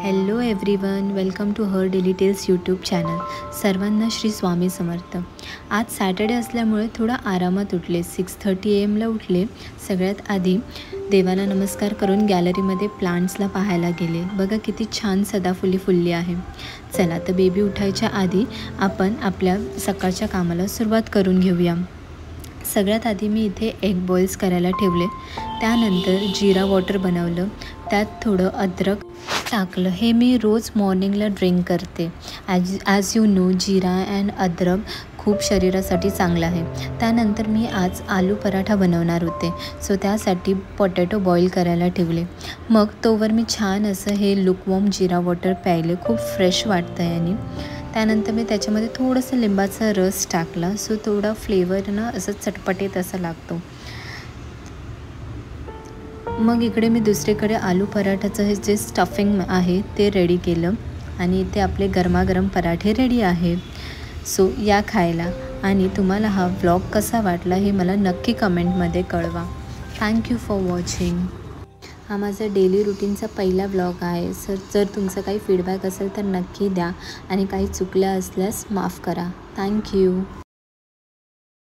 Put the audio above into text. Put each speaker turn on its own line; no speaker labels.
Hello everyone, welcome to her daily tales YouTube channel. सर्वांना श्री स्वामी समर्थ. आज Saturday असल्यामुळे थोडा आरामात उठले. 6:30 AM उठले. सगळ्यात आधी देवाला नमस्कार करून गॅलरीमध्ये प्लांट्सला पाहायला गेले. बघा किती छान सदाफुली फुलली आहे. चला तर बेबी उठायच्या आधी आपण आपल्या सकाळच्या कामाला सुरुवात करून घेऊया. सगळ्यात आधी मी इथे एग बॉईल्स करायला ठेवले. त्यानंतर जिरा वॉटर बनवलं. त्यात थोडं अद्रक टाकलं. हे मी रोज मॉर्निंगला ड्रिंक करते. As you know, jeera and अद्रक खूप शरीरासाठी चांगलं आहे. त्यानंतर मी आज आलू पराठा बनवणार होते. सो त्यासाठी पोटॅटो बॉईल करायला ठेवले. मग तोवर मी छान असं हे लुकवॉर्म जिरा वॉटर प्यायले. खूप फ्रेश वाटतं आहे. आणि त्यानंतर मी त्याच्यामध्ये थोडंसं लिंबाचा रस टाकला. सो थोडा फ्लेवर ना असं चटपटीत असा लागतो. मग इकडे मी दुसरीकडे आलू पराठाचं हे जे स्टफिंग आहे ते रेडी केलं. आणि इथे आपले गरमागरम पराठे रेडी आहे. सो या खायला. आणि तुम्हाला हा व्लॉग कसा वाटला हे मला नक्की कमेंटमध्ये कळवा. Thank you for watching. हा माझा डेली रुटीनचा पहिला व्लॉग आहे. जर तुमचं काही फीडबॅक असेल तर नक्की द्या. आणि काही चुकल्या असल्यास माफ करा. थँक्यू.